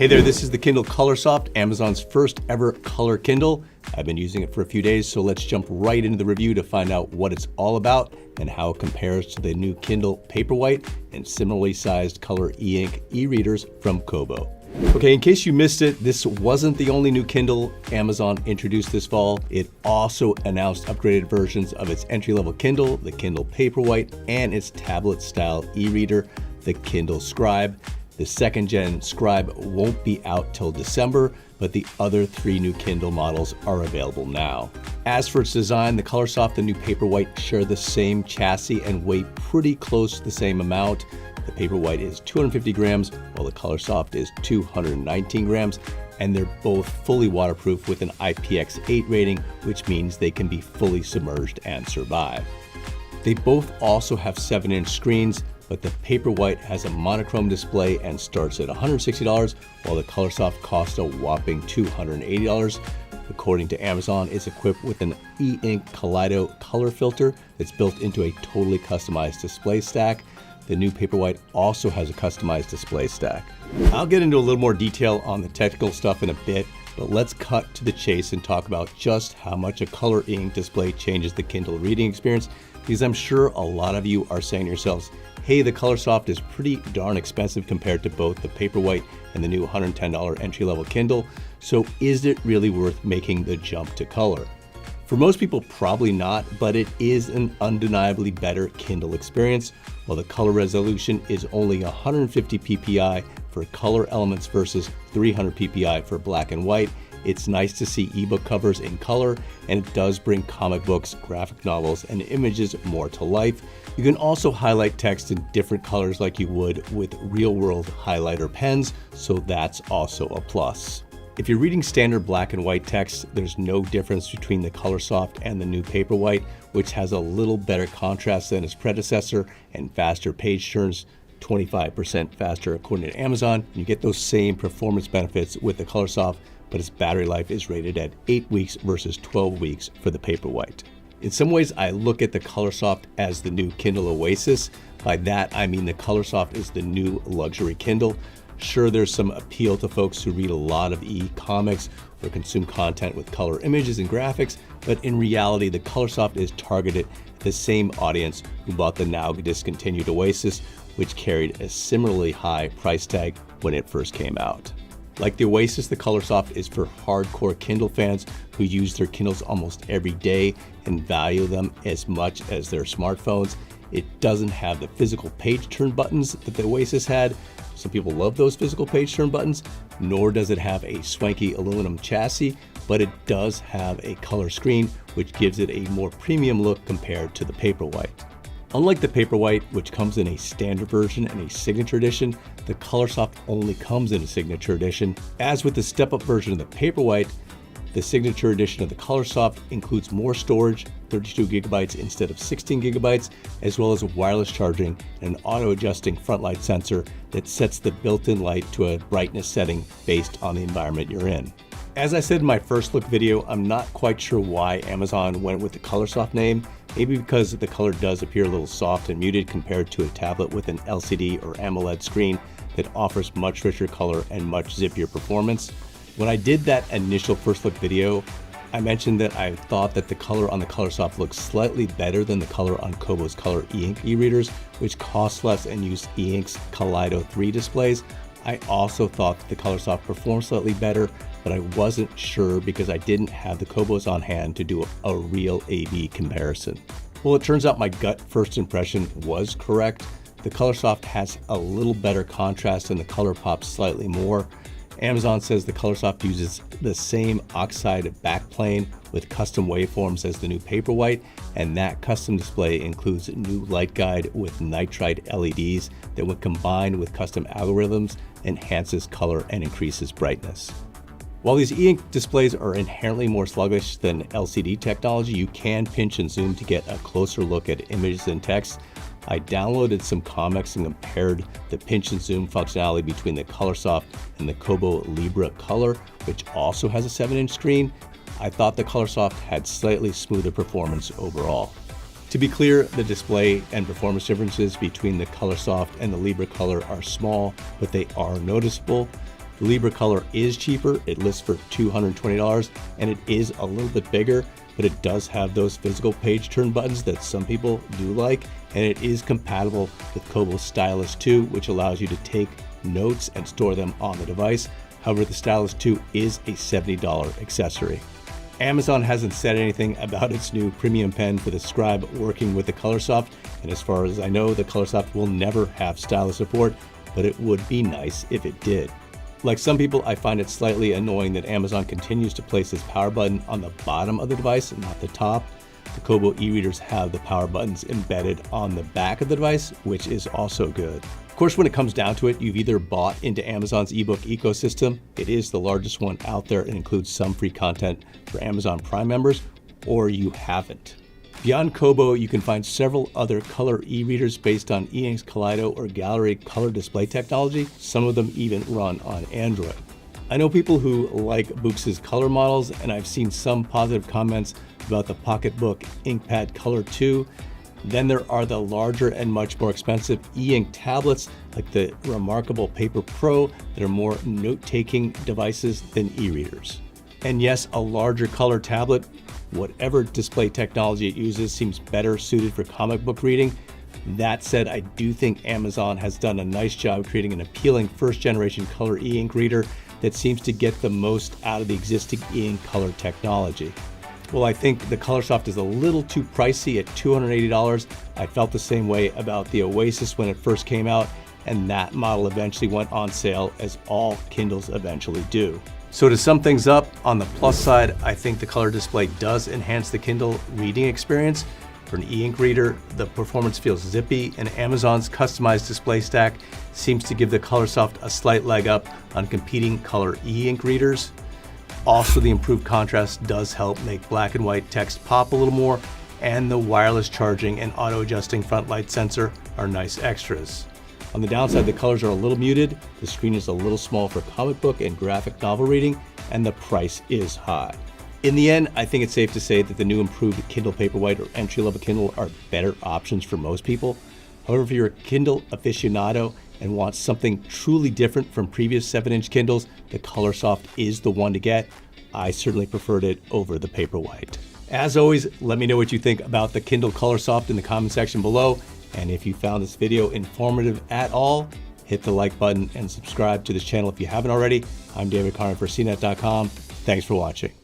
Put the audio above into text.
Hey there, this is the Kindle Colorsoft, Amazon's first ever color Kindle. I've been using it for a few days, so let's jump right into the review to find out what it's all about and how it compares to the new Kindle Paperwhite and similarly sized color e-ink e-readers from Kobo. Okay, in case you missed it, this wasn't the only new Kindle Amazon introduced this fall. It also announced upgraded versions of its entry-level Kindle, the Kindle Paperwhite, and its tablet-style e-reader, the Kindle Scribe. The second-gen Scribe won't be out till December, but the other three new Kindle models are available now. As for its design, the Colorsoft and new Paperwhite share the same chassis and weigh pretty close to the same amount. The Paperwhite is 250 grams, while the Colorsoft is 219 grams, and they're both fully waterproof with an IPX8 rating, which means they can be fully submerged and survive. They both also have 7-inch screens, but the Paperwhite has a monochrome display and starts at $160, while the Colorsoft costs a whopping $280. According to Amazon, it's equipped with an e-ink Kaleido color filter that's built into a totally customized display stack. The new Paperwhite also has a customized display stack. I'll get into a little more detail on the technical stuff in a bit, but let's cut to the chase and talk about just how much a color ink display changes the Kindle reading experience, because I'm sure a lot of you are saying to yourselves, hey, the Colorsoft is pretty darn expensive compared to both the Paperwhite and the new $110 entry-level Kindle, so is it really worth making the jump to color? For most people, probably not, but it is an undeniably better Kindle experience. While the color resolution is only 150 ppi for color elements versus 300 ppi for black and white, it's nice to see ebook covers in color, and it does bring comic books, graphic novels, and images more to life. You can also highlight text in different colors like you would with real-world highlighter pens, so that's also a plus. If you're reading standard black and white text, there's no difference between the Colorsoft and the new Paperwhite, which has a little better contrast than its predecessor and faster page turns, 25% faster according to Amazon. You get those same performance benefits with the Colorsoft, but its battery life is rated at 8 weeks versus 12 weeks for the Paperwhite. In some ways, I look at the Colorsoft as the new Kindle Oasis. By that, I mean the Colorsoft is the new luxury Kindle. Sure, there's some appeal to folks who read a lot of e-comics or consume content with color images and graphics, but in reality, the Colorsoft is targeted at the same audience who bought the now discontinued Oasis, which carried a similarly high price tag when it first came out. Like the Oasis, the Colorsoft is for hardcore Kindle fans who use their Kindles almost every day and value them as much as their smartphones. It doesn't have the physical page turn buttons that the Oasis had. Some people love those physical page turn buttons, nor does it have a swanky aluminum chassis, but it does have a color screen, which gives it a more premium look compared to the Paperwhite. Unlike the Paperwhite, which comes in a standard version and a signature edition, the Colorsoft only comes in a signature edition. As with the step-up version of the Paperwhite, the signature edition of the Colorsoft includes more storage, 32 gigabytes instead of 16 gigabytes, as well as wireless charging and an auto-adjusting front light sensor that sets the built-in light to a brightness setting based on the environment you're in. As I said in my first look video, I'm not quite sure why Amazon went with the Colorsoft name. Maybe because the color does appear a little soft and muted compared to a tablet with an LCD or AMOLED screen that offers much richer color and much zippier performance. When I did that initial first look video, I mentioned that I thought that the color on the Colorsoft looks slightly better than the color on Kobo's color e-ink e-readers, which cost less and use e-ink's Kaleido 3 displays. I also thought that the Colorsoft performed slightly better, but I wasn't sure because I didn't have the Kobos on hand to do a real A/B comparison. Well, it turns out my gut first impression was correct. The Colorsoft has a little better contrast and the color pops slightly more. Amazon says the Colorsoft uses the same oxide backplane with custom waveforms as the new Paperwhite, and that custom display includes a new light guide with nitride LEDs that, when combined with custom algorithms, enhances color and increases brightness. While these e-ink displays are inherently more sluggish than LCD technology, you can pinch and zoom to get a closer look at images and text. I downloaded some comics and compared the pinch and zoom functionality between the Colorsoft and the Kobo Libra Color, which also has a 7-inch screen. I thought the Colorsoft had slightly smoother performance overall. To be clear, the display and performance differences between the Colorsoft and the Libra Color are small, but they are noticeable. The Libra Color is cheaper. It lists for $220, and it is a little bit bigger, but it does have those physical page turn buttons that some people do like, and it is compatible with Kobo Stylus 2, which allows you to take notes and store them on the device. However, the Stylus 2 is a $70 accessory. Amazon hasn't said anything about its new premium pen for the Scribe working with the Colorsoft, and as far as I know, the Colorsoft will never have stylus support, but it would be nice if it did. Like some people, I find it slightly annoying that Amazon continues to place this power button on the bottom of the device and not the top. The Kobo e-readers have the power buttons embedded on the back of the device, which is also good. Of course, when it comes down to it, you've either bought into Amazon's ebook ecosystem. It is the largest one out there and includes some free content for Amazon Prime members, or you haven't. Beyond Kobo, you can find several other color e-readers based on e-ink's Kaleido or Gallery color display technology. Some of them even run on Android. I know people who like Boox's color models, and I've seen some positive comments about the Pocketbook InkPad Color 2. Then there are the larger and much more expensive e-ink tablets like the Remarkable Paper Pro that are more note-taking devices than e-readers. And yes, a larger color tablet, whatever display technology it uses, seems better suited for comic book reading. That said, I do think Amazon has done a nice job creating an appealing first-generation color e-ink reader that seems to get the most out of the existing e-ink color technology. Well, I think the Colorsoft is a little too pricey at $280. I felt the same way about the Oasis when it first came out, and that model eventually went on sale, as all Kindles eventually do. So to sum things up, on the plus side, I think the color display does enhance the Kindle reading experience. For an e-ink reader, the performance feels zippy, and Amazon's customized display stack seems to give the Colorsoft a slight leg up on competing color e-ink readers. Also, the improved contrast does help make black and white text pop a little more, and the wireless charging and auto-adjusting front light sensor are nice extras. On the downside, the colors are a little muted, the screen is a little small for comic book and graphic novel reading, and the price is high. In the end, I think it's safe to say that the new improved Kindle Paperwhite or entry-level Kindle are better options for most people. However, if you're a Kindle aficionado and want something truly different from previous 7-inch Kindles, the Colorsoft is the one to get. I certainly preferred it over the Paperwhite. As always, let me know what you think about the Kindle Colorsoft in the comment section below. And if you found this video informative at all, hit the like button and subscribe to this channel if you haven't already. I'm David Carmen for CNET.com. Thanks for watching.